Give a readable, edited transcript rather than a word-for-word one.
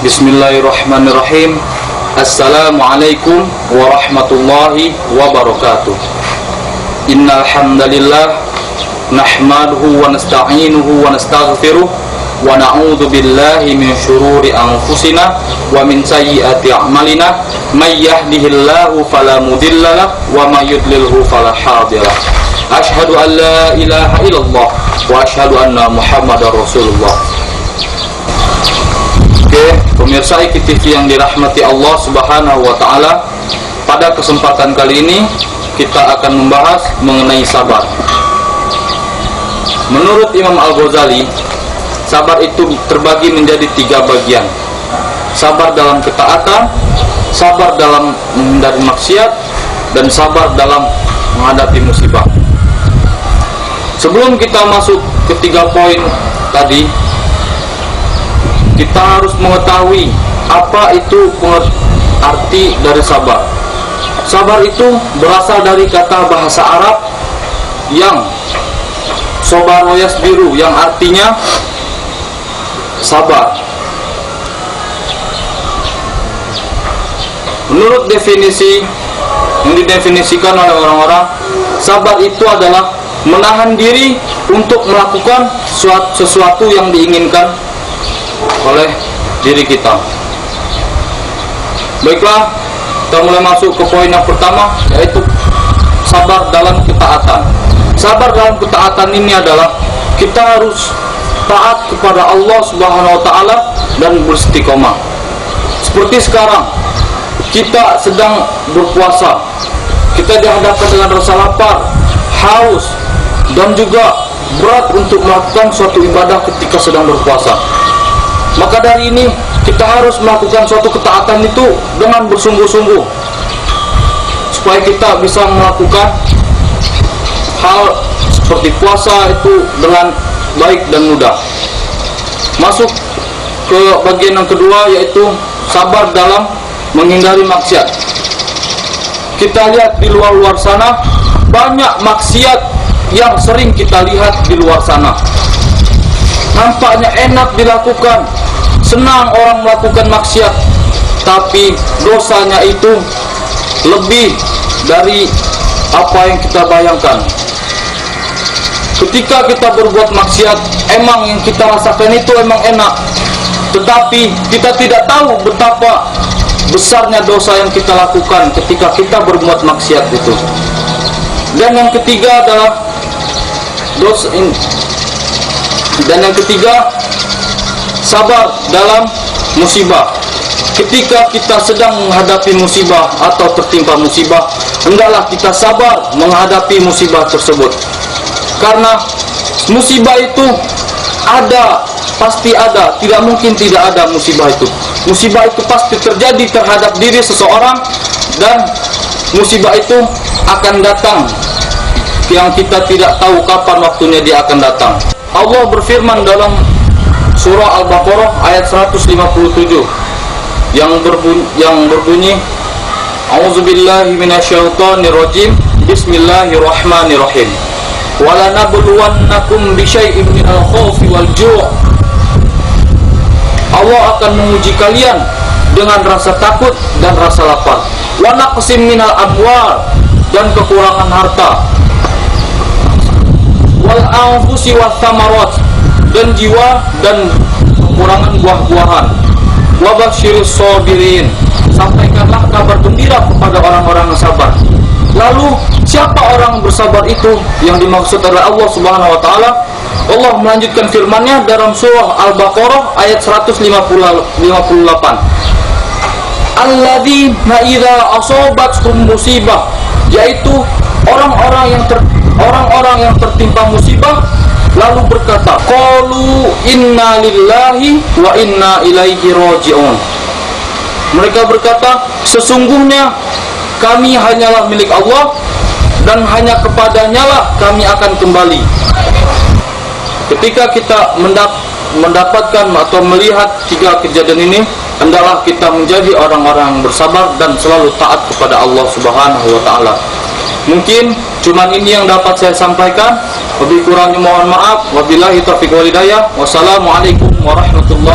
Bismillahirrahmanirrahim. Assalamualaikum warahmatullahi wabarakatuh. Innal hamdalillah nahmaduhu wa nasta'inuhu wa nastaghfiruh wa na'udzu billahi min syururi anfusina wa min sayyiati a'malina may yahdihillahu fala mudhillalah wa may yudlilhu fala hadiyalah. Asyhadu an la ilaha illallah wa asyhadu anna Muhammadar Rasulullah. Oke, pemirsa IKTV yang dirahmati Allah Subhanahu wa taala, pada kesempatan kali ini kita akan membahas mengenai sabar. Menurut Imam Al-Ghazali, sabar itu terbagi menjadi 3 bagian. Sabar dalam ketaatan, sabar dalam menghindari maksiat, dan sabar dalam menghadapi musibah. Sebelum kita masuk ke 3 poin tadi, kita harus mengetahui apa itu arti dari sabar. Sabar itu berasal dari kata bahasa Arab yang sobar yasbiru, yang artinya sabar. Menurut definisi yang didefinisikan oleh orang-orang, sabar itu adalah menahan diri untuk melakukan sesuatu yang diinginkan oleh diri kita. Baiklah, kita mulai masuk ke poin yang pertama, yaitu sabar dalam ketaatan. Sabar dalam ketaatan ini adalah kita harus taat kepada Allah Subhanahu wa taala dan beristiqomah. Seperti sekarang kita sedang berpuasa, kita dihadapkan dengan rasa lapar, haus, dan juga berat untuk melakukan suatu ibadah ketika sedang berpuasa. Maka dari ini kita harus melakukan suatu ketaatan itu dengan bersungguh-sungguh, supaya kita bisa melakukan hal seperti puasa itu dengan baik dan mudah. Masuk ke bagian yang kedua, yaitu sabar dalam menghindari maksiat. Kita lihat di luar sana, banyak maksiat yang sering kita lihat di luar sana. Nampaknya enak dilakukan, senang orang melakukan maksiat, tapi dosanya itu lebih dari apa yang kita bayangkan. Ketika kita berbuat maksiat, emang yang kita rasakan itu emang enak, tetapi kita tidak tahu betapa besarnya dosa yang kita lakukan ketika kita berbuat maksiat itu. Dan yang ketiga adalah sabar dalam musibah. Ketika kita sedang menghadapi musibah atau tertimpa musibah, hendaklah kita sabar menghadapi musibah tersebut. Karena musibah itu ada, pasti ada, tidak mungkin tidak ada musibah itu. Musibah itu pasti terjadi terhadap diri seseorang, dan musibah itu akan datang yang kita tidak tahu kapan waktunya dia akan datang. Allah berfirman dalam surah Al-Baqarah ayat 157 yang berbunyi, A'udzubillahi minasyaitonirrajim, Bismillahirrahmanirrahim. Walanabluwannakum bisyai'in minal khaufi wal ju'. Allah akan menguji kalian dengan rasa takut dan rasa lapar. Wa naqsim minal amwal, dan kekurangan harta. Wal anfusi was samarat, dan jiwa dan kekurangan buah-buahan. Wa basyiris sabirin, sampaikanlah kabar gembira kepada orang-orang yang sabar. Lalu siapa orang bersabar itu yang dimaksud oleh Allah Subhanahu wa taala? Allah melanjutkan firman-Nya dalam surah Al-Baqarah ayat 158. Alladzina idza asabathum musibah, yaitu orang-orang yang tertimpa musibah lalu berkata, qalu inna lillahi wa inna ilaihi raji'un. Mereka berkata, sesungguhnya kami hanyalah milik Allah dan hanya kepadanya lah kami akan kembali. Ketika kita mendapatkan atau melihat 3 kejadian ini, hendaklah kita menjadi orang-orang yang bersabar dan selalu taat kepada Allah Subhanahu wa taala. Mungkin cuman ini yang dapat saya sampaikan. Lebih kurangnya mohon maaf. Wabillahi taufiq wal hidayah. Wassalamualaikum warahmatullahi